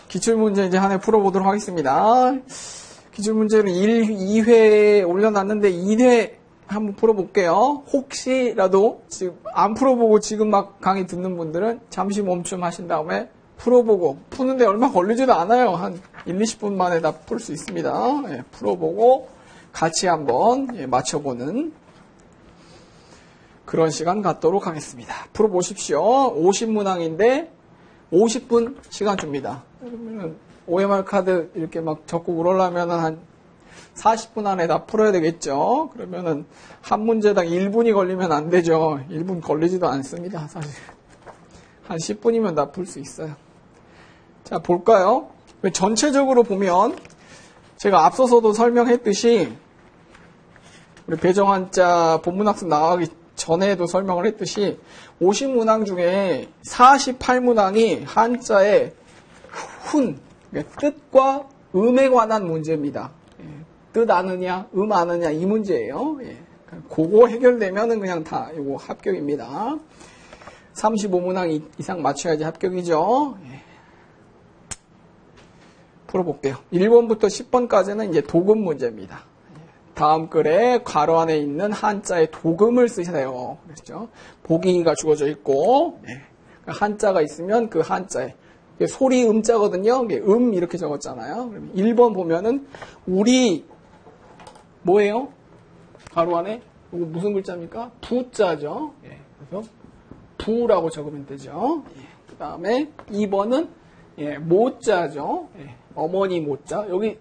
기출문제 이제 하나 풀어보도록 하겠습니다. 기출문제를 2회 올려놨는데 2회 한번 풀어볼게요. 혹시라도 지금 안 풀어보고 지금 막 강의 듣는 분들은 잠시 멈춤하신 다음에 풀어보고, 푸는데 얼마 걸리지도 않아요. 한 1, 20분 만에 다 풀 수 있습니다. 예, 풀어보고 같이 한번 맞춰보는 그런 시간 갖도록 하겠습니다. 풀어보십시오. 50문항인데 50분 시간 줍니다. 그러면 OMR 카드 이렇게 막 적고 그러려면 한 40분 안에 다 풀어야 되겠죠. 그러면은 한 문제당 1분이 걸리면 안 되죠. 1분 걸리지도 않습니다. 사실 한 10분이면 다 풀 수 있어요. 자, 볼까요? 전체적으로 보면 제가 앞서서도 설명했듯이 우리 배정한자 본문학습 나가기 전에도 설명을 했듯이 50문항 중에 48문항이 한자의 훈, 뜻과 음에 관한 문제입니다. 뜻 아느냐, 아느냐 이 문제예요. 그거 해결되면은 그냥 다 이거 합격입니다. 35문항 이상 맞춰야지 합격이죠. 풀어볼게요. 1번부터 10번까지는 이제 도금 문제입니다. 다음 글에 괄호 안에 있는 한자의 도금을 쓰세요. 그렇죠? 보기가 주어져 있고, 한자가 있으면 그 한자에 소리 음자거든요. 이렇게 적었잖아요. 1번 보면은 우리 뭐예요? 괄호 안에 이거 무슨 글자입니까? 부자죠. 그래서 부라고 적으면 되죠. 그 다음에 2번은 모자죠. 어머니 모자. 여기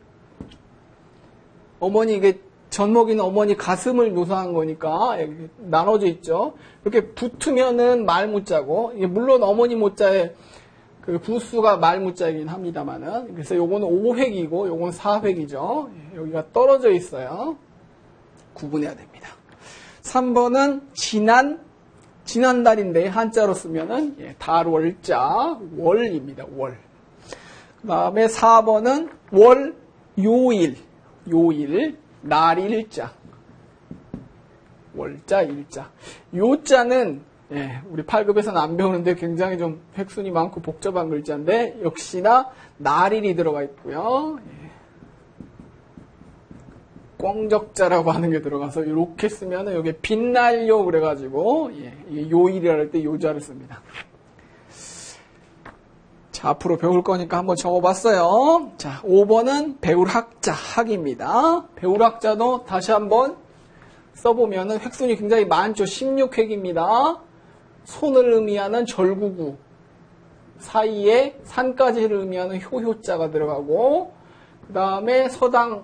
어머니 이게 젖먹이는 어머니 가슴을 묘사한 거니까 나눠져 있죠. 이렇게 붙으면은 말무자고, 물론 어머니 모자에 그 부수가 말무자이긴 합니다만은, 그래서 요거는 5획이고 요건 4획이죠. 여기가 떨어져 있어요. 구분해야 됩니다. 3번은 지난달인데 한자로 쓰면은 달월자 월입니다. 월. 그 다음에 4번은 월 요일 날일자 월자 일자. 요자는 우리 8급에서는 안 배우는데 굉장히 좀 획순이 많고 복잡한 글자인데 역시나 날일이 들어가 있고요. 꽝적자라고 하는 게 들어가서 이렇게 쓰면은 여기 빛날요 그래가지고 요일이라 할 때 요자를 씁니다. 자, 앞으로 배울 거니까 한번 적어봤어요. 자, 5번은 배울 학자 학입니다. 배울 학자도 다시 한번 써보면은 획순이 굉장히 많죠. 16획입니다. 손을 의미하는 절구구 사이에 산까지를 의미하는 효효자가 들어가고, 그 다음에 서당을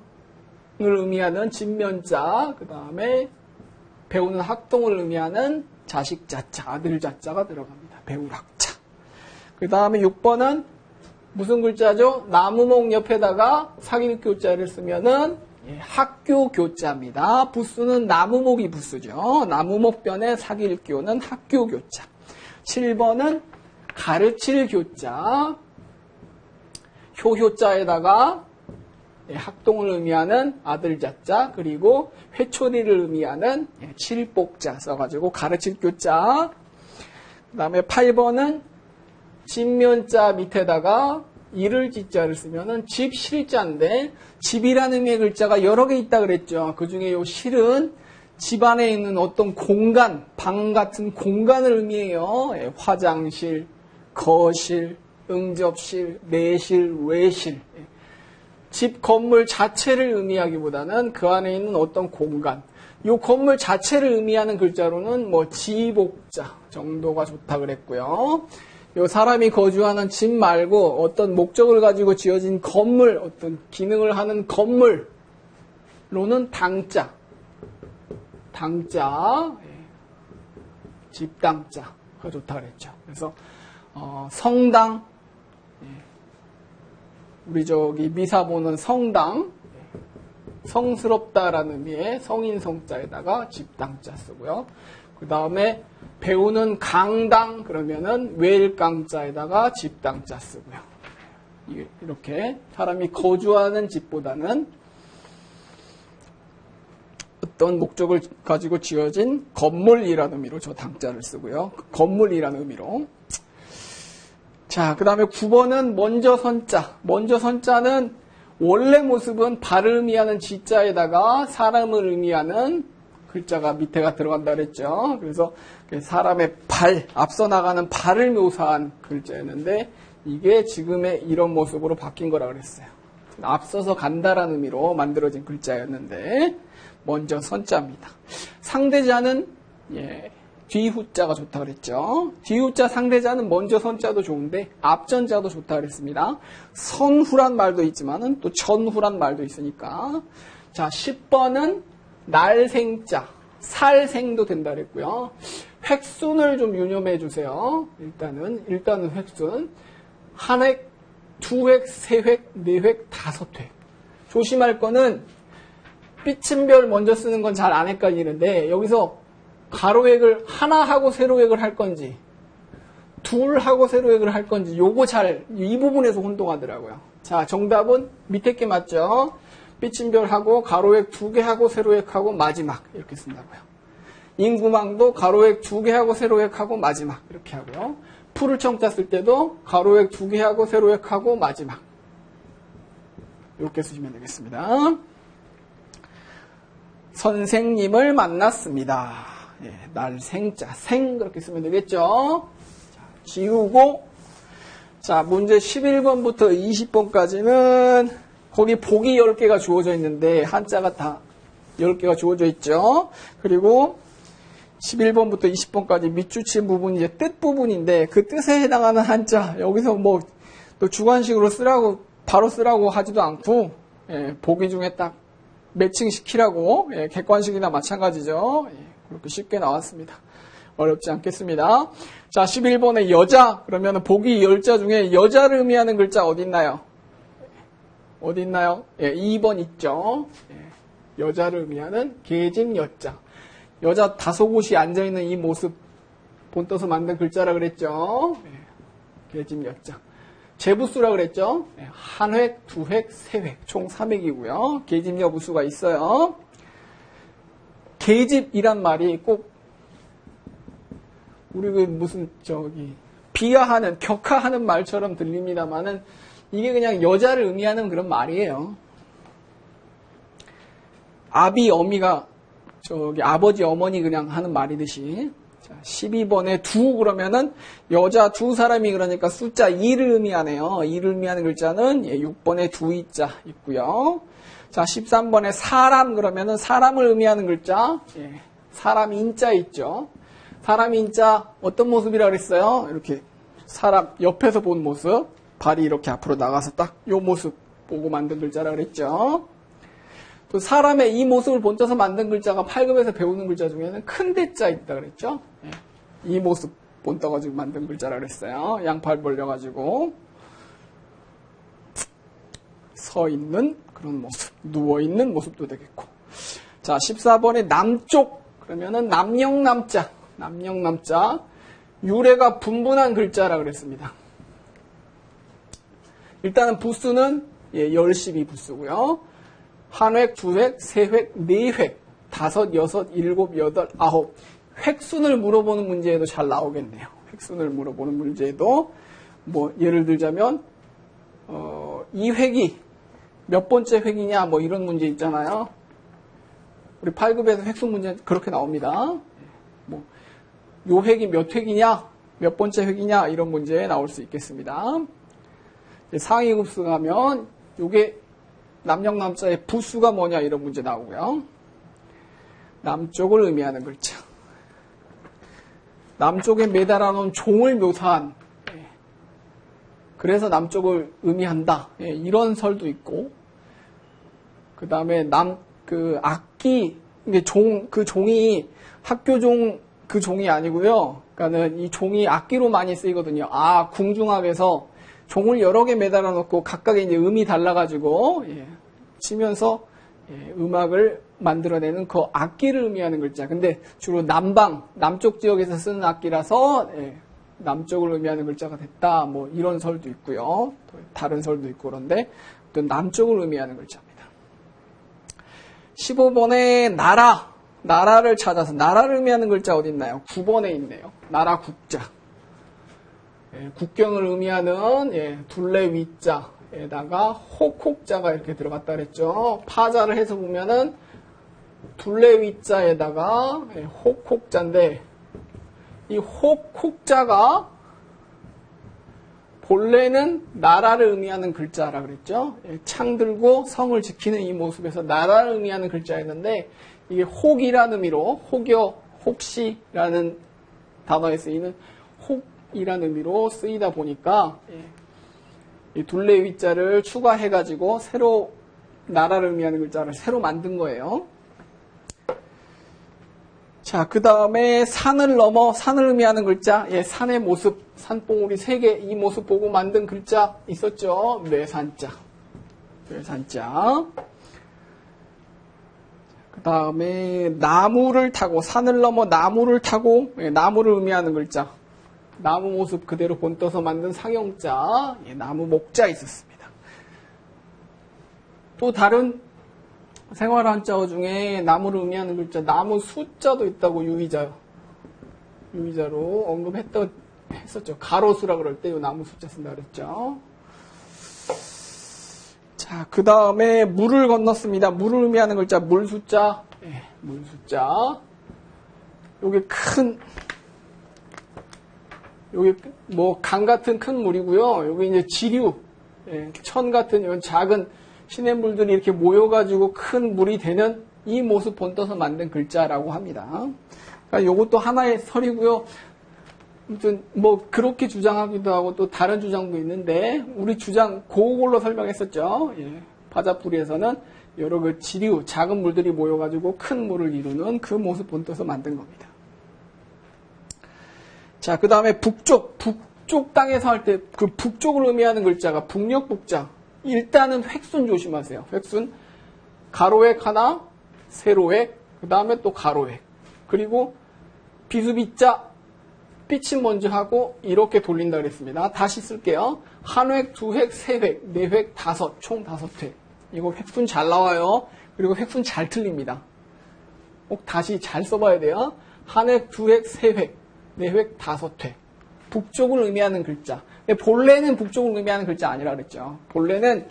의미하는 진면자, 그 다음에 배우는 학동을 의미하는 자식자자, 아들자자가 들어갑니다. 배울 학자. 그 다음에 6번은 무슨 글자죠? 나무목 옆에다가 사길교자를 쓰면은 학교교자입니다. 부수는 나무목이 부수죠. 나무목변에 사길교는 학교교자. 7번은 가르칠 교자. 효효자에다가 학동을 의미하는 아들자자, 그리고 회초리를 의미하는 칠복자 써가지고 가르칠 교자. 그 다음에 8번은 진면자 밑에다가 이를 지자를 쓰면은 집실자인데, 집이라는 의미의 글자가 여러 개 있다 그랬죠. 그 중에 요 실은 집 안에 있는 어떤 공간, 방 같은 공간을 의미해요. 화장실, 거실, 응접실, 내실, 외실. 집 건물 자체를 의미하기보다는 그 안에 있는 어떤 공간, 요 건물 자체를 의미하는 글자로는 뭐 지복자 정도가 좋다 그랬고요. 요 사람이 거주하는 집 말고 어떤 목적을 가지고 지어진 건물, 어떤 기능을 하는 건물로는 당자, 집당자가 좋다 그랬죠. 그래서 성당, 우리 저기 미사 보는 성당, 성스럽다라는 의미의 성인 성자에다가 집당자 쓰고요. 그 다음에 배우는 강당 그러면은 외일강자에다가 집당자 쓰고요. 이렇게 사람이 거주하는 집보다는 어떤 목적을 가지고 지어진 건물이라는 의미로 저 당자를 쓰고요. 건물이라는 의미로. 자, 그 다음에 9번은 먼저 선자. 먼저 선자는 원래 모습은 발을 의미하는 지자에다가 사람을 의미하는 글자가 밑에가 들어간다 그랬죠. 그래서 사람의 발, 앞서 나가는 발을 묘사한 글자였는데 이게 지금의 이런 모습으로 바뀐 거라 그랬어요. 앞서서 간다라는 의미로 만들어진 글자였는데 먼저 선자입니다. 상대자는 뒤후자가 좋다 그랬죠. 뒤후자 상대자는 먼저 선자도 좋은데 앞전자도 좋다 그랬습니다. 선후란 말도 있지만은 또 전후란 말도 있으니까. 자, 10번은 날생자, 살생도 된다 그랬고요. 획순을 좀 유념해 주세요. 일단은 획순. 한 획, 두 획, 세 획, 네 획, 다섯 획. 조심할 거는 삐침별 먼저 쓰는 건 잘 안 헷갈리는데 여기서 가로획을 하나 하고 세로획을 할 건지 둘 하고 세로획을 할 건지 요거 이 부분에서 혼동하더라고요. 자, 정답은 밑에 게 맞죠? 삐침별하고 가로획 2개 하고 세로획하고 마지막 이렇게 쓴다고요. 인구망도 가로획 2개 하고 세로획하고 마지막 이렇게 하고요. 풀을 청자 쓸 때도 가로획 2개 하고 세로획하고 마지막 이렇게 쓰시면 되겠습니다. 선생님을 만났습니다. 날생자, 생 그렇게 쓰면 되겠죠. 자, 지우고 자, 문제 11번부터 20번까지는 거기 보기 10개가 주어져 있는데 한자가 다 10개가 주어져 있죠. 그리고 11번부터 20번까지 밑줄친 부분이 이제 뜻 부분인데 그 뜻에 해당하는 한자 여기서 뭐 또 주관식으로 쓰라고 바로 쓰라고 하지도 않고 보기 중에 딱 매칭시키라고 객관식이나 마찬가지죠. 그렇게 쉽게 나왔습니다. 어렵지 않겠습니다. 자, 11번에 여자 그러면 보기 10자 중에 여자를 의미하는 글자 어디 있나요? 어디 있나요? 2번 있죠. 여자를 의미하는 계집 여자. 여자 다소곳이 앉아있는 이 모습 본떠서 만든 글자라 그랬죠. 계집 여자. 재부수라 그랬죠. 한 획, 두 획, 세 획, 총 3획이고요. 계집 여부수가 있어요. 계집이란 말이 꼭 우리 그 무슨 비하하는 격하하는 말처럼 들립니다만은 이게 그냥 여자를 의미하는 그런 말이에요. 아비 어미가 아버지 어머니 그냥 하는 말이듯이. 자, 12번에 두 그러면은 여자 두 사람이 그러니까 숫자 2를 의미하네요. 2를 의미하는 글자는 6번에 두 이자 있고요. 자, 13번에 사람 그러면은 사람을 의미하는 글자 사람 인자 있죠. 사람 인자 어떤 모습이라 그랬어요? 이렇게 사람 옆에서 본 모습 발이 이렇게 앞으로 나가서 딱 요 모습 보고 만든 글자라 그랬죠. 또 사람의 이 모습을 본떠서 만든 글자가 8급에서 배우는 글자 중에는 큰 대자 있다 그랬죠. 이 모습 본떠가지고 만든 글자라 그랬어요. 양팔 벌려가지고 서 있는 그런 모습, 누워 있는 모습도 되겠고. 자, 14번에 남쪽 그러면은 남영남자, 남영남자 유래가 분분한 글자라 그랬습니다. 일단은 부수는 10, 부수고요. 한 획, 두 획, 세 획, 네 획, 다섯, 여섯, 일곱, 여덟, 아홉. 획순을 물어보는 문제에도 잘 나오겠네요. 획순을 물어보는 문제에도 뭐 예를 들자면 이 획이 몇 번째 획이냐 뭐 이런 문제 있잖아요. 우리 8급에서 획순 문제 그렇게 나옵니다. 뭐 요 획이 몇 획이냐, 몇 번째 획이냐 이런 문제에 나올 수 있겠습니다. 상위 급수 가면 요게 남영남자의 부수가 뭐냐 이런 문제 나오고요. 남쪽을 의미하는 글자. 남쪽에 매달아 놓은 종을 묘사한 그래서 남쪽을 의미한다. 이런 설도 있고 그 다음에 악기 그 종이 학교종 그 종이 아니고요. 그러니까는 이 종이 악기로 많이 쓰이거든요. 궁중악에서 종을 여러 개 매달아 놓고 각각의 이제 음이 달라가지고 치면서 음악을 만들어내는 그 악기를 의미하는 글자. 근데 주로 남쪽 지역에서 쓰는 악기라서 남쪽을 의미하는 글자가 됐다. 뭐 이런 설도 있고요. 다른 설도 있고 그런데 또 남쪽을 의미하는 글자입니다. 15번에 나라를 찾아서 나라를 의미하는 글자 어디 있나요? 9번에 있네요. 나라 국자. 국경을 의미하는 둘레 위자에다가 혹자가 이렇게 들어갔다 그랬죠. 파자를 해서 보면은 둘레 위자에다가 혹자인데 이 혹자가 본래는 나라를 의미하는 글자라 그랬죠. 창 들고 성을 지키는 이 모습에서 나라를 의미하는 글자였는데 이게 혹이라는 의미로 혹시라는 단어에 쓰이는 혹이라는 의미로 쓰이다 보니까 이 둘레 위자를 추가해가지고 새로 나라를 의미하는 글자를 새로 만든 거예요. 자, 그 다음에 산을 넘어 산을 의미하는 글자, 산의 모습, 산봉우리 3개 이 모습 보고 만든 글자 있었죠. 뇌산자. 그 다음에 나무를 타고 산을 넘어 나무를 타고 나무를 의미하는 글자, 나무 모습 그대로 본떠서 만든 상형자, 나무 목자 있었습니다. 또 다른 생활 한자어 중에 나무를 의미하는 글자, 나무 숫자도 있다고 유의자로 했었죠. 가로수라 그럴 때 이 나무 숫자 쓴다 그랬죠. 자, 그 다음에 물을 건넜습니다. 물을 의미하는 글자, 물숫자, 물숫자. 요게 뭐 강 같은 큰 물이고요. 요게 이제 지류, 천 같은 이런 작은 시냇물들이 이렇게 모여가지고 큰 물이 되는 이 모습 본떠서 만든 글자라고 합니다. 그러니까 요것도 하나의 설이고요. 아무튼 뭐 그렇게 주장하기도 하고 또 다른 주장도 있는데 우리 주장 그걸로 설명했었죠. 바자풀이에서는 여러 그 지류, 작은 물들이 모여가지고 큰 물을 이루는 그 모습 본떠서 만든 겁니다. 자, 그 다음에 북쪽 땅에서 할 때 그 북쪽을 의미하는 글자가 북녘북자. 일단은 획순 조심하세요. 획순 가로획 하나, 세로획, 그 다음에 또 가로획, 그리고 비수비자 삐침 먼저 하고 이렇게 돌린다 그랬습니다. 다시 쓸게요. 한 획, 두 획, 세 획, 네 획, 다섯, 총 5획. 이거 획순 잘 나와요. 그리고 획순 잘 틀립니다. 꼭 다시 잘 써봐야 돼요. 한 획, 두 획, 세 획, 네 획, 5획. 북쪽을 의미하는 글자. 본래는 북쪽을 의미하는 글자 아니라 그랬죠. 본래는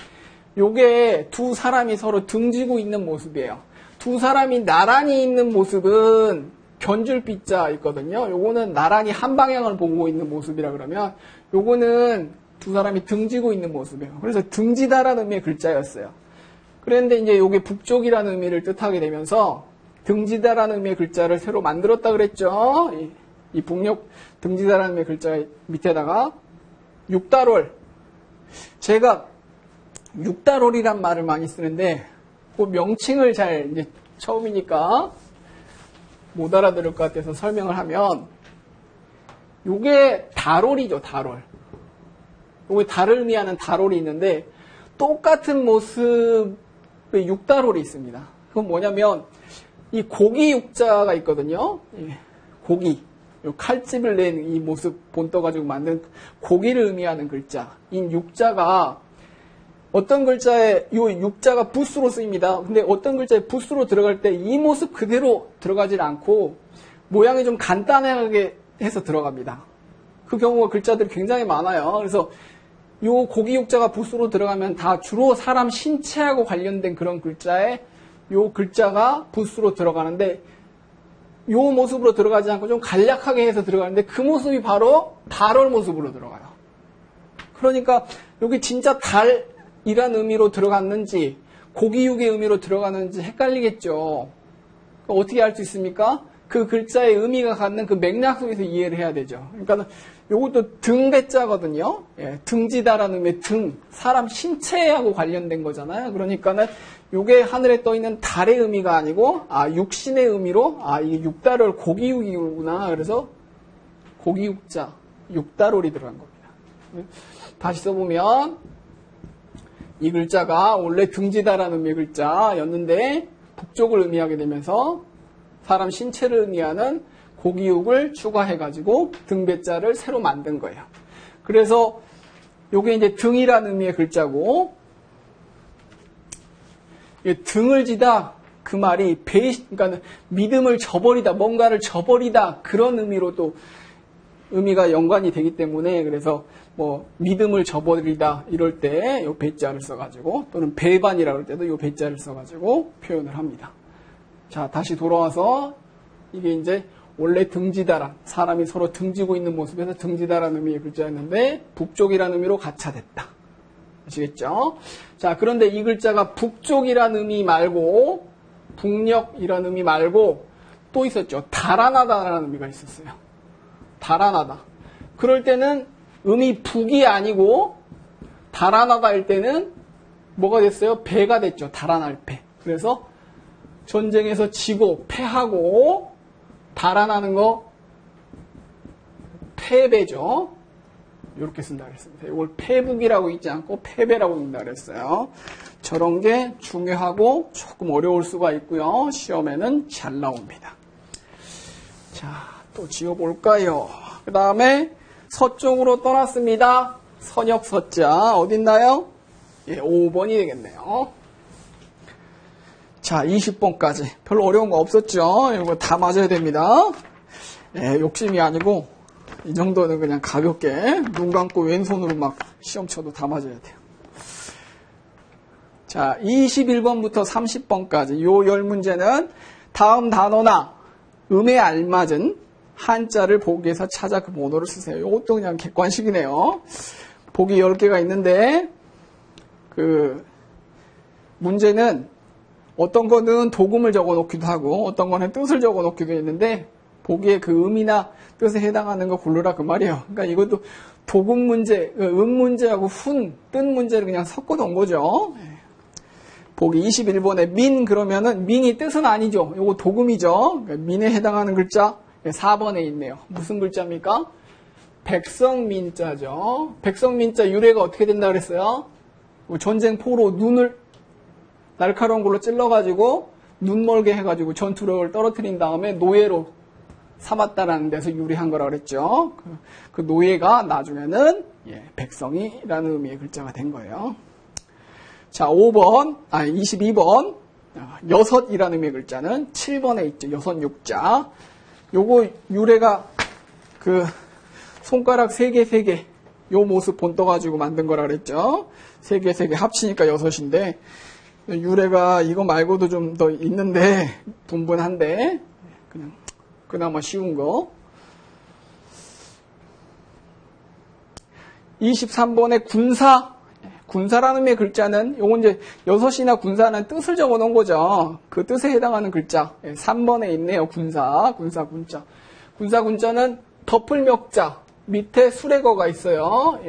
요게 두 사람이 서로 등지고 있는 모습이에요. 두 사람이 나란히 있는 모습은 변줄비자 있거든요. 요거는 나란히 한 방향을 보고 있는 모습이라 그러면 요거는 두 사람이 등지고 있는 모습이에요. 그래서 등지다라는 의미의 글자였어요. 그런데 이제 요게 북쪽이라는 의미를 뜻하게 되면서 등지다라는 의미의 글자를 새로 만들었다 그랬죠. 이 북녘 등지다라는 의미의 글자 밑에다가 육달월. 제가 육달월이란 말을 많이 쓰는데 그 명칭을 잘 이제 처음이니까 못 알아들을 것 같아서 설명을 하면 요게 달월이죠. 달월. 요게 달을 의미하는 달월이 있는데 똑같은 모습의 육달월이 있습니다. 그건 뭐냐면 이 고기 육자가 있거든요. 고기. 요 칼집을 낸 이 모습 본떠 가지고 만든 고기를 의미하는 글자. 이 육자가 어떤 글자에 요 육자가 붓으로 쓰입니다. 근데 어떤 글자에 붓으로 들어갈 때 이 모습 그대로 들어가질 않고 모양이 좀 간단하게 해서 들어갑니다. 그 경우가 글자들이 굉장히 많아요. 그래서 요 고기 육자가 붓으로 들어가면 다 주로 사람 신체하고 관련된 그런 글자에 요 글자가 붓으로 들어가는데 요 모습으로 들어가지 않고 좀 간략하게 해서 들어가는데 그 모습이 바로 달월 모습으로 들어가요. 그러니까 여기 진짜 달이란 의미로 들어갔는지 고기육의 의미로 들어가는지 헷갈리겠죠. 어떻게 알 수 있습니까? 그 글자의 의미가 갖는 그 맥락 속에서 이해를 해야 되죠. 그러니까 요것도 등대자거든요. 등지다라는 의미의 등, 사람 신체하고 관련된 거잖아요. 그러니까는 요게 하늘에 떠 있는 달의 의미가 아니고 육신의 의미로 이게 육달월 고기육이구나. 그래서 고기육자, 육달월이 들어간 겁니다. 다시 써보면 이 글자가 원래 등지다라는 의미의 글자였는데 북쪽을 의미하게 되면서 사람 신체를 의미하는 고기육을 추가해가지고 등배자를 새로 만든 거예요. 그래서 요게 이제 등이라는 의미의 글자고, 등을 지다 그 말이 그러니까 믿음을 저버리다, 뭔가를 저버리다 그런 의미로 또 의미가 연관이 되기 때문에 그래서 뭐 믿음을 저버리다 이럴 때 요 배자를 써가지고 또는 배반이라 그럴 때도 요 배자를 써가지고 표현을 합니다. 자, 다시 돌아와서 이게 이제 원래 등지다란 사람이 서로 등지고 있는 모습에서 등지다라는 의미의 글자였는데 북쪽이라는 의미로 가차됐다. 아시겠죠? 자, 그런데 이 글자가 북쪽이라는 의미 말고 북녘이라는 의미 말고 또 있었죠. 달아나다라는 의미가 있었어요. 달아나다. 그럴 때는 의미 북이 아니고 달아나다일 때는 뭐가 됐어요? 배가 됐죠. 달아날 배. 그래서 전쟁에서 지고 패하고 달아나는 거 패배죠. 이렇게 쓴다 그랬습니다. 이걸 패북이라고 있지 않고 패배라고 쓴다 그랬어요. 저런 게 중요하고 조금 어려울 수가 있고요. 시험에는 잘 나옵니다. 자, 또 지어볼까요? 그 다음에 서쪽으로 떠났습니다. 선역 서자 어딨나요? 예, 5번이 되겠네요. 자, 20번까지 별로 어려운 거 없었죠? 이거 다 맞아야 됩니다. 예, 욕심이 아니고 이 정도는 그냥 가볍게 눈 감고 왼손으로 막 시험 쳐도 다 맞아야 돼요. 자, 21번부터 30번까지 요 10문제는 다음 단어나 음에 알맞은 한자를 보기에서 찾아 그 번호를 쓰세요. 이것도 그냥 객관식이네요. 보기 10개가 있는데 그 문제는 어떤 거는 도금을 적어 놓기도 하고 어떤 거는 뜻을 적어 놓기도 했는데 보기에 그 음이나 뜻에 해당하는 거 고르라 그 말이에요. 그러니까 이것도 도금 문제, 음 문제하고 뜻 문제를 그냥 섞어 놓은 거죠. 보기 21번에 민 그러면은 민이 뜻은 아니죠. 이거 도금이죠. 그러니까 민에 해당하는 글자 4번에 있네요. 무슨 글자입니까? 백성민자죠. 백성민자 유래가 어떻게 된다 그랬어요? 전쟁포로 눈을 날카로운 걸로 찔러가지고 눈 멀게 해가지고 전투력을 떨어뜨린 다음에 노예로 삼았다라는 데서 유래한 거라 그랬죠. 그 노예가 나중에는 백성이라는 의미의 글자가 된 거예요. 자, 22번 여섯이라는 의미의 글자는 7번에 있죠. 여섯 육자. 요거 유래가 그 손가락 3개 요 모습 본떠가지고 만든 거라 그랬죠. 3개 합치니까 6인데 유래가 이거 말고도 좀 더 있는데 분분한데 그냥 그나마 쉬운 거. 23번에 군사라는 의미의 글자는 요건 이제 6이나 군사는 뜻을 적어 놓은 거죠. 그 뜻에 해당하는 글자 3번에 있네요. 군사 군자는 덮을멱자 밑에 수레거가 있어요.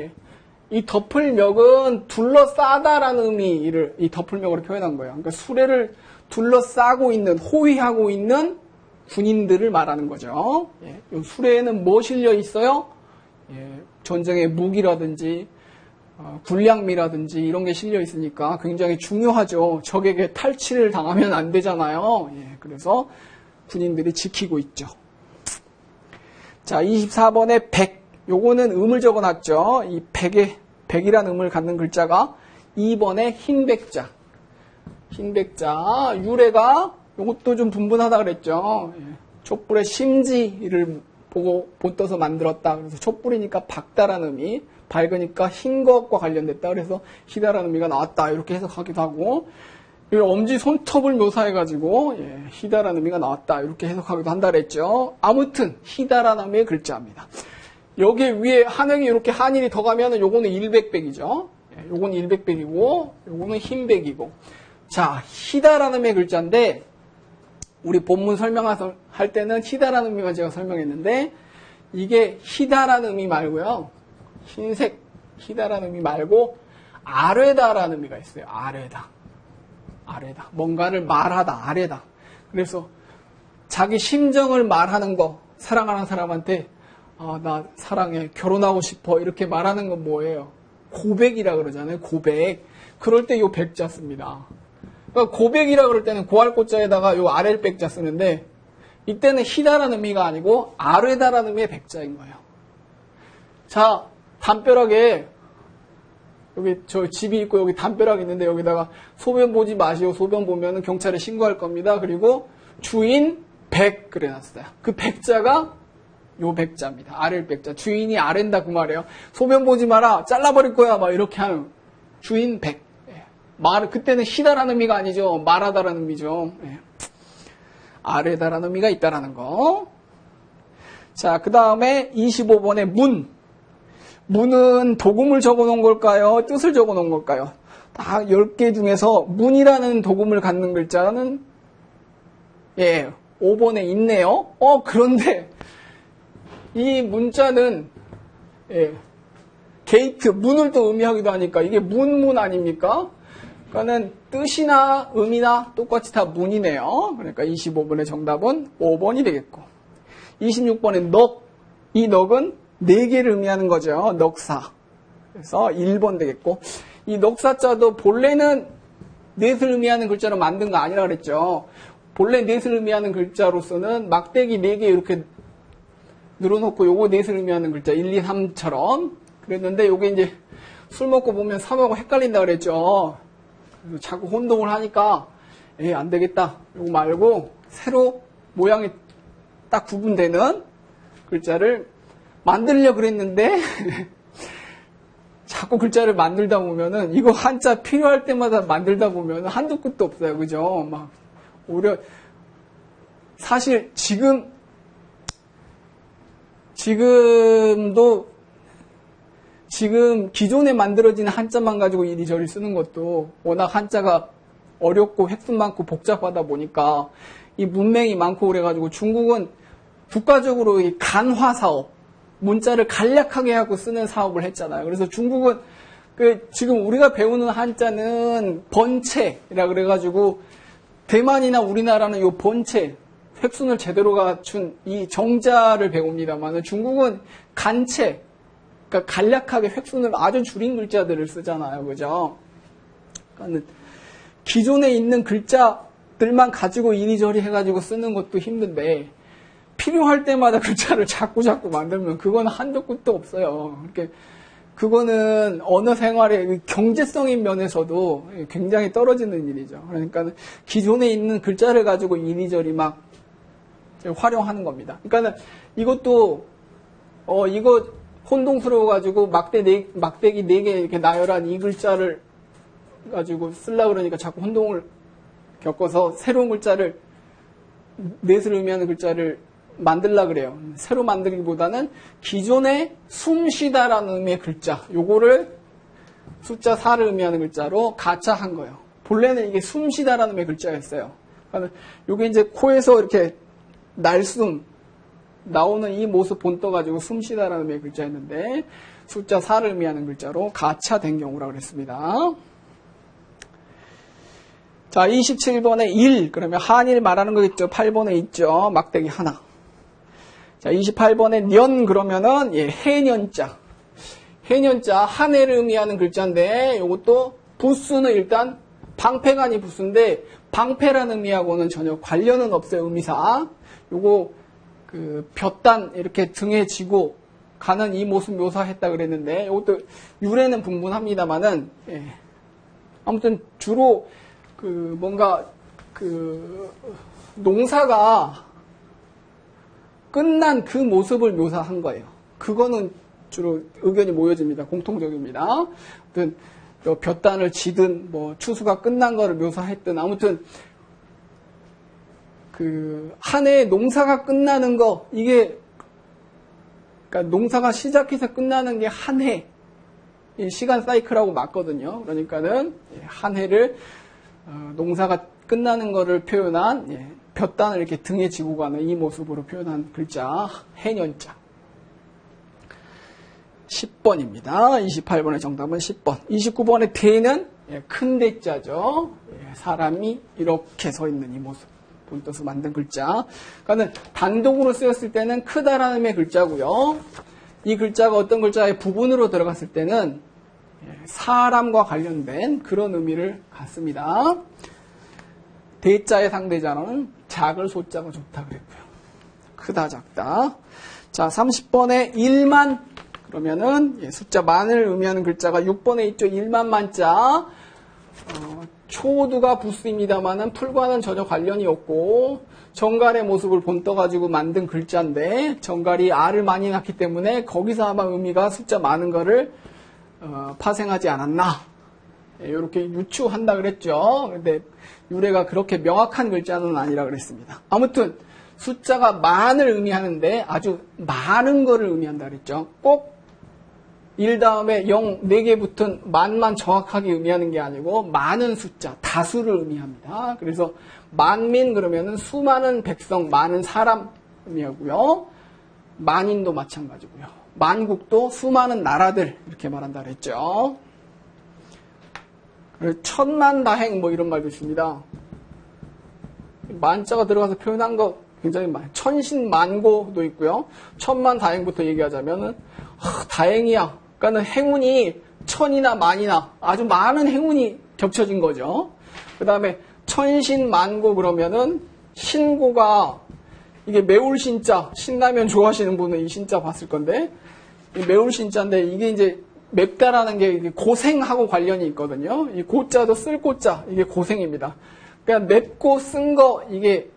이 덮을멱은 둘러싸다라는 의미를 이 덮을멱으로 표현한 거예요. 그러니까 수레를 둘러싸고 있는 호위하고 있는 군인들을 말하는 거죠. 이 수레에는 뭐 실려 있어요? 전쟁의 무기라든지 군량미라든지 이런 게 실려 있으니까 굉장히 중요하죠. 적에게 탈취를 당하면 안 되잖아요. 그래서 군인들이 지키고 있죠. 자, 24번에 백. 요거는 음을 적어놨죠. 이 백이라는 음을 갖는 글자가 2번에 흰백자. 흰백자. 유래가 요것도 좀 분분하다 그랬죠. 촛불의 심지를 보고 본떠서 만들었다. 그래서 촛불이니까 밝다라는 의미, 밝으니까 흰 것과 관련됐다. 그래서 희다라는 의미가 나왔다. 이렇게 해석하기도 하고, 엄지 손톱을 묘사해가지고 희다라는 의미가 나왔다. 이렇게 해석하기도 한다 그랬죠. 아무튼 희다라는 의미의 글자입니다. 여기 위에 한획이 이렇게 한일이 더 가면은 요거는 일백백이죠. 요건 일백백이고, 요거는 흰백이고. 자, 희다라는 의미의 글자인데, 우리 본문 설명할 때는 희다라는 의미만 제가 설명했는데, 이게 희다라는 의미 말고요. 흰색 희다라는 의미 말고, 아뢰다라는 의미가 있어요. 아뢰다. 뭔가를 말하다, 아뢰다. 그래서 자기 심정을 말하는 거, 사랑하는 사람한테, 나 사랑해, 결혼하고 싶어, 이렇게 말하는 건 뭐예요? 고백이라 그러잖아요. 고백. 그럴 때 요 백자 씁니다. 그러니까 고백이라 그럴 때는 고할꽃자에다가 요 아래를 백자 쓰는데 이때는 희다라는 의미가 아니고 아뢰다라는 의미의 백자인 거예요. 자, 담벼락에 여기 저 집이 있고 여기 담벼락이 있는데 여기다가 소변 보지 마시오. 소변 보면은 경찰에 신고할 겁니다. 그리고 주인 백 그래놨어요. 그 백자가 요 백자입니다. 아랠 백자. 주인이 아랜다 그 말이에요. 소변 보지 마라. 잘라버릴 거야. 막 이렇게 하는 주인 백. 그때는 희다라는 의미가 아니죠. 말하다라는 의미죠. 아래다라는 의미가 있다라는 거. 자, 그 다음에 25번에 문. 문은 도금을 적어 놓은 걸까요? 뜻을 적어 놓은 걸까요? 다 10개 중에서 문이라는 도금을 갖는 글자는 5번에 있네요. 그런데 이 문자는 게이트, 문을 또 의미하기도 하니까 이게 문문 아닙니까? 그러니까는 뜻이나 의미나 똑같이 다 문이네요. 그러니까 25번의 정답은 5번이 되겠고 26번에 넉. 이 넉은 4개를 의미하는 거죠. 넉사. 그래서 1번 되겠고 이 넉사자도 본래는 넷을 의미하는 글자로 만든 거 아니라 그랬죠. 본래 넷을 의미하는 글자로서는 막대기 4개 이렇게 늘어놓고 요거 넷을 의미하는 글자 1, 2, 3처럼 그랬는데 요게 이제 술 먹고 보면 3하고 헷갈린다 그랬죠. 그래서 자꾸 혼동을 하니까 안 되겠다. 요거 말고 새로 모양이 딱 구분되는 글자를 만들려고 그랬는데 자꾸 글자를 만들다 보면은 이거 한자 필요할 때마다 만들다 보면 한도 끝도 없어요. 그죠? 막 오히려 사실 지금 기존에 만들어진 한자만 가지고 이리저리 쓰는 것도 워낙 한자가 어렵고 획순 많고 복잡하다 보니까 이 문맹이 많고 그래가지고 중국은 국가적으로 이 간화 사업, 문자를 간략하게 하고 쓰는 사업을 했잖아요. 그래서 중국은 지금 우리가 배우는 한자는 번체라 그래가지고 대만이나 우리나라는 요 번체, 획순을 제대로 갖춘 이 정자를 배웁니다만 중국은 간체, 그러니까 간략하게 획순을 아주 줄인 글자들을 쓰잖아요. 그죠? 그러니까 기존에 있는 글자들만 가지고 이리저리 해가지고 쓰는 것도 힘든데 필요할 때마다 글자를 자꾸 만들면 그건 한도 끝도 없어요. 그러니까 그거는 언어 생활의 경제성인 면에서도 굉장히 떨어지는 일이죠. 그러니까 기존에 있는 글자를 가지고 이리저리 막 활용하는 겁니다. 그러니까 이것도 이거 혼동스러워가지고 막대기 4개 이렇게 나열한 이 글자를 가지고 쓰려고 그러니까 자꾸 혼동을 겪어서 새로운 글자를 넷을 의미하는 글자를 만들려고 그래요. 새로 만들기보다는 기존에 숨쉬다라는 의미의 글자 요거를 숫자 4를 의미하는 글자로 가차한 거예요. 본래는 이게 숨쉬다라는 의미의 글자였어요. 그러니까 요게 이제 코에서 이렇게 날숨 나오는 이 모습 본떠가지고 숨쉬다라는 의미의 글자였는데 숫자 4를 의미하는 글자로 가차된 경우라고 그랬습니다. 자, 27번에 일, 그러면 한일 말하는 거겠죠. 8번에 있죠. 막대기 하나. 자, 28번에 년, 그러면은, 해년자. 해년자, 한 해를 의미하는 글자인데, 요것도 부수는 일단 방패가 아닌 부수인데, 방패라는 의미하고는 전혀 관련은 없어요, 의미사. 요거, 볕단, 이렇게 등에 지고 가는 이 모습 묘사했다 그랬는데, 요것도 유래는 분분합니다만은, 아무튼 주로, 농사가 끝난 그 모습을 묘사한 거예요. 그거는 주로 의견이 모여집니다. 공통적입니다. 아무튼, 볕단을 지든, 추수가 끝난 거를 묘사했든, 아무튼, 한 해에 농사가 끝나는 거, 이게, 그러니까 농사가 시작해서 끝나는 게 한 해, 시간 사이클하고 맞거든요. 그러니까는, 한 해를, 농사가 끝나는 거를 표현한 볕단을 이렇게 등에 지고 가는 이 모습으로 표현한 글자 해년자 10번입니다. 28번의 정답은 10번. 29번의 대는 큰 대자죠. 사람이 이렇게 서 있는 이 모습 본떠서 만든 글자. 그러니까 단독으로 쓰였을 때는 크다라는 의미의 글자고요. 이 글자가 어떤 글자의 부분으로 들어갔을 때는 사람과 관련된 그런 의미를 갖습니다. 대자의 상대자는 작을 소자가 좋다 그랬고요. 크다, 작다. 자, 30번에 1만 그러면은 숫자 만을 의미하는 글자가 6번에 있죠. 1만 만자. 초두가 부수입니다만은 풀과는 전혀 관련이 없고 정갈의 모습을 본떠가지고 만든 글자인데 정갈이 알을 많이 낳기 때문에 거기서 아마 의미가 숫자 많은 거를 파생하지 않았나 이렇게 유추한다 그랬죠. 근데 유래가 그렇게 명확한 글자는 아니라 그랬습니다. 아무튼 숫자가 만을 의미하는데 아주 많은 거를 의미한다 그랬죠. 꼭 1 다음에 0, 4개 붙은 만만 정확하게 의미하는 게 아니고 많은 숫자, 다수를 의미합니다. 그래서 만민 그러면은 수많은 백성, 많은 사람 의미하고요. 만인도 마찬가지고요. 만국도 수많은 나라들 이렇게 말한다 그랬죠. 천만다행 뭐 이런 말도 있습니다. 만자가 들어가서 표현한 거 굉장히 많아요. 천신만고도 있고요. 천만다행부터 얘기하자면은 다행이야. 그러니까는 행운이 천이나 만이나 아주 많은 행운이 겹쳐진 거죠. 그 다음에 천신만고 그러면은 신고가 이게 매울 신자, 신라면 좋아하시는 분은 이 신자 봤을 건데 매울 신자인데 이게 이제 맵다라는 게 고생하고 관련이 있거든요. 이 고자도 쓸 고자 이게 고생입니다. 그러니까 맵고 쓴 거 이게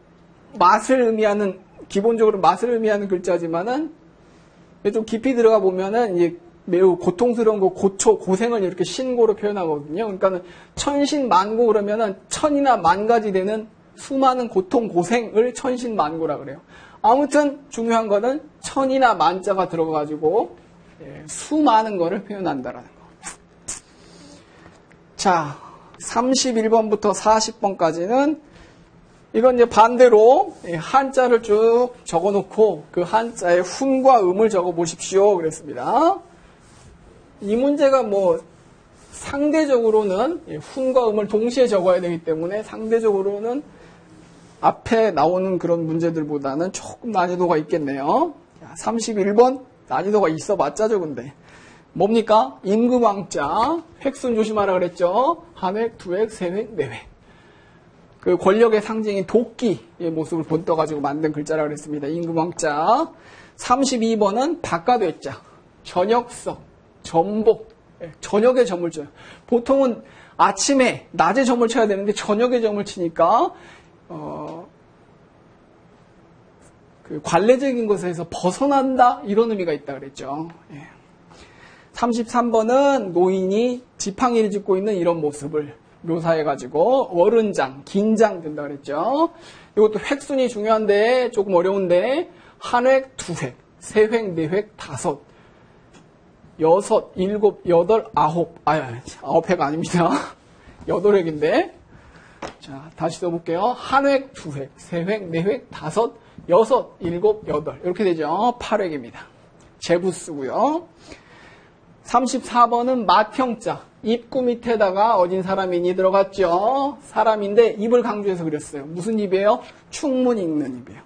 맛을 의미하는 기본적으로 맛을 의미하는 글자지만은 좀 깊이 들어가 보면은 이제 매우 고통스러운 거 고초 고생을 이렇게 신고로 표현하거든요. 그러니까는 천신만고 그러면은 천이나 만 가지 되는 수많은 고통 고생을 천신만고라 그래요. 아무튼 중요한 거는 천이나 만자가 들어가가지고 수많은 거를 표현한다라는 거. 자, 31번부터 40번까지는 이건 이제 반대로 한자를 쭉 적어놓고 그 한자의 훈과 음을 적어보십시오. 그랬습니다. 이 문제가 뭐 상대적으로는 훈과 음을 동시에 적어야 되기 때문에 상대적으로는 앞에 나오는 그런 문제들보다는 조금 난이도가 있겠네요. 31번 난이도가 있어봤자 적은데 뭡니까? 임금왕자 획순 조심하라 그랬죠. 한획, 두획, 세획, 네획. 그 권력의 상징인 도끼의 모습을 본떠가지고 만든 글자라고 그랬습니다. 임금왕자. 32번은 바깥외자, 저녁석, 전복, 저녁에 점을 쳐요. 보통은 아침에, 낮에 점을 쳐야 되는데 저녁에 점을 치니까 그 관례적인 것에서 벗어난다 이런 의미가 있다 그랬죠. 33번은 노인이 지팡이를 짚고 있는 이런 모습을 묘사해가지고 어른장, 긴장 된다 그랬죠. 이것도 획순이 중요한데 조금 어려운데 한획, 두획, 세획, 네획, 다섯, 여섯, 일곱, 여덟, 아홉. 아홉 획 아닙니다. 여덟 획인데. 자, 다시 써볼게요. 한획, 두획, 세획, 네획, 다섯, 여섯, 일곱, 여덟. 이렇게 되죠. 8획입니다. 제부 쓰고요. 34번은 맏형자. 입구 밑에다가 어진 사람이니 들어갔죠. 사람인데 입을 강조해서 그렸어요. 무슨 입이에요? 충문 읽는 입이에요.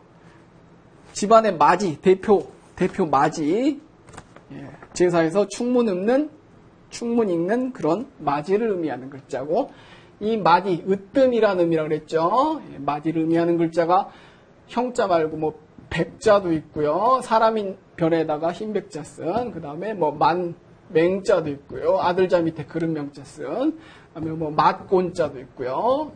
집안의 맞이, 대표 맞이. 제사에서 충문 읽는 그런 맞이를 의미하는 글자고, 이 맞이, 으뜸이라는 의미라고 그랬죠. 맞이를 의미하는 글자가 형자 말고 뭐 백자도 있고요. 사람인 별에다가 흰백자 쓴, 그 다음에 뭐 맹자도 있고요. 아들자 밑에 그릇명자 쓴, 그다음에 뭐 맞곤자도 있고요.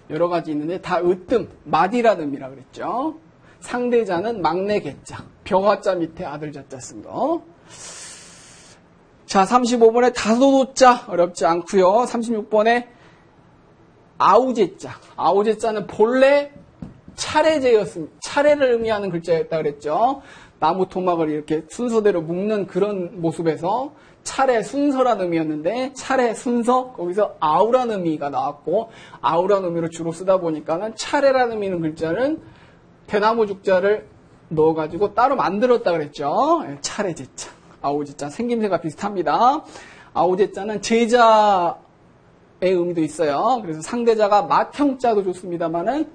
여러 가지 있는데 다 으뜸, 맞이라는 의미라 그랬죠. 상대자는 막내 개자, 벼화자 밑에 아들자자 쓴 거. 자, 35번에 다소도자 어렵지 않고요. 36번에 아우제자. 아우제자는 본래 차례제였습니다. 차례를 의미하는 글자였다 그랬죠. 나무 토막을 이렇게 순서대로 묶는 그런 모습에서 차례 순서라는 의미였는데 차례 순서 거기서 아우라는 의미가 나왔고 아우라는 의미로 주로 쓰다 보니까는 차례라는 의미는 글자는 대나무 죽자를 넣어가지고 따로 만들었다 그랬죠. 차례제자, 아우제자 생김새가 비슷합니다. 아우제자는 제자의 의미도 있어요. 그래서 상대자가 맏형자도 좋습니다만은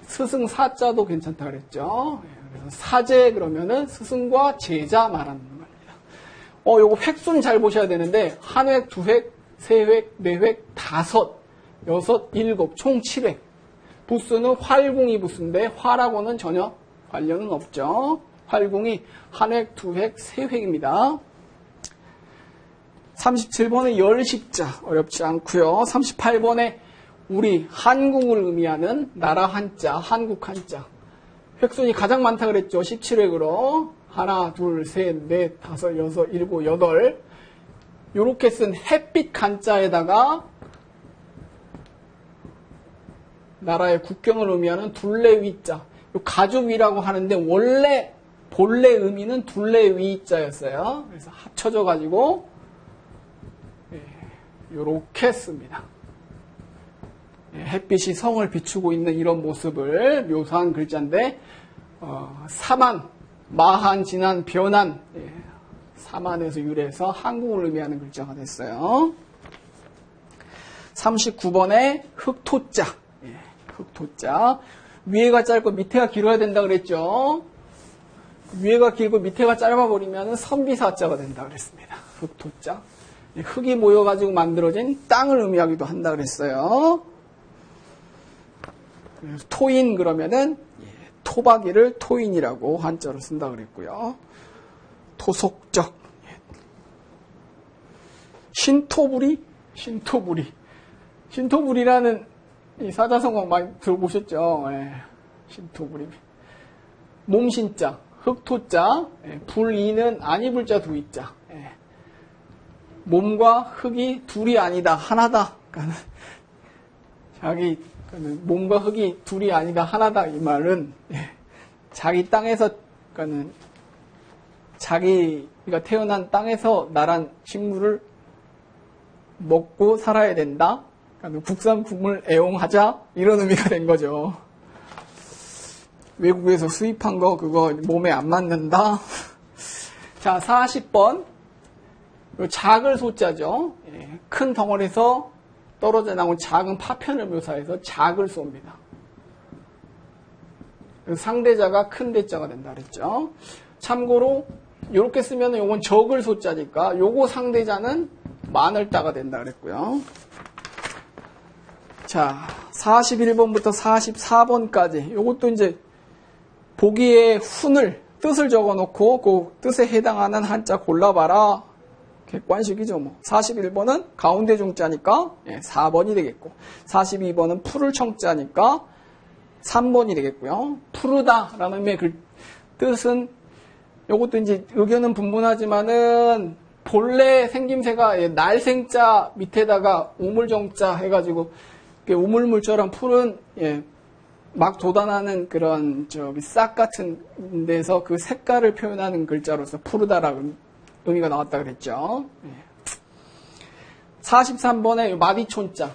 스승 사자도 괜찮다 그랬죠. 그래서 사제 그러면은 스승과 제자 말하는 겁니다. 요거 획순 잘 보셔야 되는데 한획, 두획, 세획, 네획, 다섯, 여섯, 일곱, 총 7획. 부수는 활궁이 부수인데 화라고는 전혀 관련은 없죠. 활궁이 한획, 두획, 세획입니다. 37번에 열십자 어렵지 않고요. 38번에 우리 한국을 의미하는 나라 한자, 한국 한자. 획순이 가장 많다 그랬죠. 17획으로 하나, 둘, 셋, 넷, 다섯, 여섯, 일곱, 여덟. 요렇게 쓴 햇빛 한자에다가 나라의 국경을 의미하는 둘레 위자. 요 가죽위라고 하는데 원래 본래 의미는 둘레 위자였어요. 그래서 합쳐져 가지고 요렇게 씁니다. 햇빛이 성을 비추고 있는 이런 모습을 묘사한 글자인데 사만, 마한, 진한, 변한 사만에서 유래해서 한국을 의미하는 글자가 됐어요. 39번에 흑토자. 흑토자. 위에가 짧고 밑에가 길어야 된다 그랬죠. 위에가 길고 밑에가 짧아버리면 선비사자가 된다 그랬습니다. 흑토자. 흙이 모여가지고 만들어진 땅을 의미하기도 한다 그랬어요. 토인 그러면은 토박이를 토인이라고 한자로 쓴다 그랬고요. 토속적. 신토부리. 신토부리라는 이 사자성어 많이 들어보셨죠? 신토부리. 몸신자, 흑토자, 불이는 아니불자 두이자. 몸과 흙이 둘이 아니다, 하나다. 그러니까 몸과 흙이 둘이 아니다, 하나다. 이 말은 자기 땅에서, 그러니까 자기가 태어난 땅에서 나란 식물을 먹고 살아야 된다. 그러니까 국산품을 애용하자. 이런 의미가 된 거죠. 외국에서 수입한 거 그거 몸에 안 맞는다. 자, 40번. 작을 소자죠. 큰 덩어리에서 떨어져 나온 작은 파편을 묘사해서 작을 쏩니다. 상대자가 큰 대자가 된다 그랬죠. 참고로 이렇게 쓰면 요건 적을 소자니까 요거 상대자는 많을 따가 된다 그랬고요. 자, 41번부터 44번까지 요것도 이제 보기에 훈을 뜻을 적어놓고 그 뜻에 해당하는 한자 골라봐라. 객관식이죠. 뭐 41번은 가운데 중자니까 4번이 되겠고 42번은 푸를 청자니까 3번이 되겠고요. 푸르다라는 의미의 그 뜻은 요것도 이제 의견은 분분하지만은 본래 생김새가 날생자 밑에다가 우물정자 해가지고 우물물처럼 푸른 막 돋아나는 그런 싹 같은 데서 그 색깔을 표현하는 글자로서 푸르다라는 의미가 나왔다 그랬죠. 43번에 마디촌자.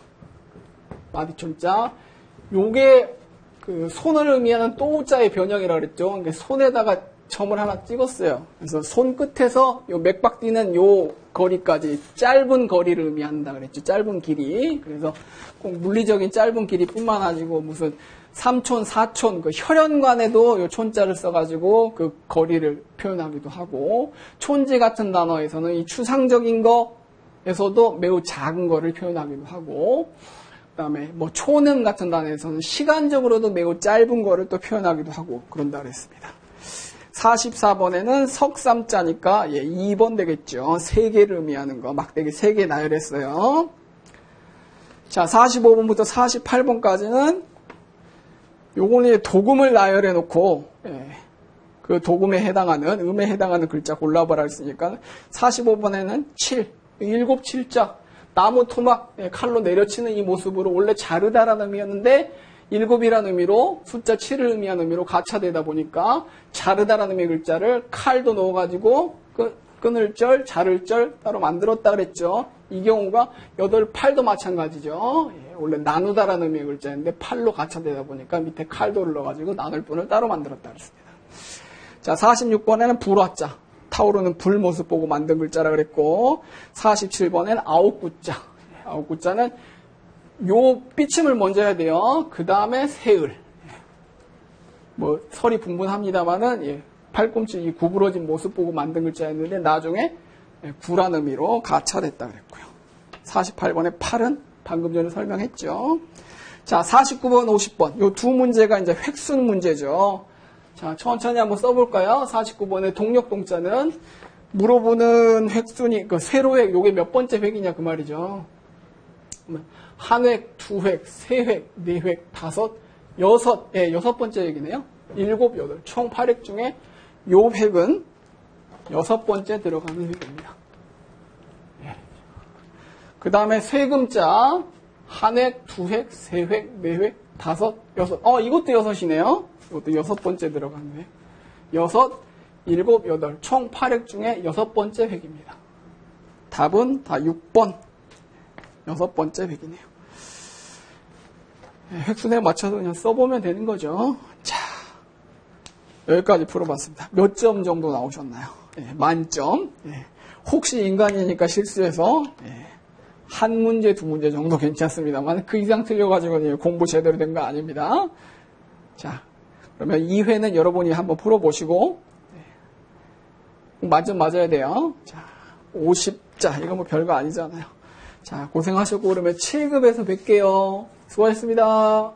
요게 그 손을 의미하는 또자의 변형이라고 그랬죠. 그러니까 손에다가 점을 하나 찍었어요. 그래서 손 끝에서 요 맥박 뛰는 요 거리까지 짧은 거리를 의미한다 그랬죠. 짧은 길이. 그래서 꼭 물리적인 짧은 길이뿐만 아니고 무슨 3촌, 4촌, 그 혈연관에도 요 촌자를 써가지고 그 거리를 표현하기도 하고, 촌지 같은 단어에서는 이 추상적인 거에서도 매우 작은 거를 표현하기도 하고, 그 다음에 뭐 초능 같은 단어에서는 시간적으로도 매우 짧은 거를 또 표현하기도 하고 그런다 그랬습니다. 44번에는 석삼자니까 2번 되겠죠. 3개를 의미하는 거. 막대기 3개 나열했어요. 자, 45번부터 48번까지는 요거는 도금을 나열해 놓고 그 도금에 해당하는 음에 해당하는 글자 골라봐라 했으니까 45번에는 7, 7자 나무 토막 칼로 내려치는 이 모습으로 원래 자르다라는 의미였는데 7이라는 의미로 숫자 7을 의미하는 의미로 가차되다 보니까 자르다라는 의미의 글자를 칼도 넣어가지고 끊을 절, 자를 절 따로 만들었다 그랬죠. 이 경우가 8, 8도 마찬가지죠. 원래 나누다라는 의미의 글자인데 8로 가차되다 보니까 밑에 칼도를 넣어가지고 나눌 분을 따로 만들었다 그랬습니다. 자, 46번에는 불화자. 타오르는 불 모습 보고 만든 글자라 그랬고 47번에는 아홉구자. 아홉구자는 요 삐침을 먼저 해야 돼요. 그 다음에 세을. 뭐 설이 분분합니다만은 팔꿈치 이 구부러진 모습 보고 만든 글자였는데 나중에 구란 의미로 가차됐다 그랬고요. 48번의 팔은 방금 전에 설명했죠. 자, 49번, 50번. 요 두 문제가 이제 획순 문제죠. 자, 천천히 한번 써볼까요? 49번의 동력동자는 물어보는 획순이, 그 세로획, 요게 몇 번째 획이냐, 그 말이죠. 한 획, 두 획, 세 획, 네 획, 다섯, 여섯, 예, 여섯 번째 획이네요. 일곱, 여덟, 총 8획 중에 요 획은 여섯 번째 들어가는 획입니다. 예. 그 다음에 세금자, 한 획, 두 획, 세 획, 네 획, 다섯, 여섯. 이것도 여섯이네요. 이것도 여섯 번째 들어가는 획. 여섯, 일곱, 여덟, 총 8획 중에 여섯 번째 획입니다. 답은 다 6번. 여섯 번째 획이네요. 획순에 맞춰서 그냥 써보면 되는 거죠. 자, 여기까지 풀어봤습니다. 몇 점 정도 나오셨나요? 만점. 혹시 인간이니까 실수해서 한 문제, 두 문제 정도 괜찮습니다만 그 이상 틀려가지고 공부 제대로 된 거 아닙니다. 자, 그러면 2회는 여러분이 한번 풀어보시고 만점 맞아야 돼요. 자, 50자. 이거 뭐 별거 아니잖아요. 자, 고생하셨고 그러면 7급에서 뵐게요. 수고하셨습니다.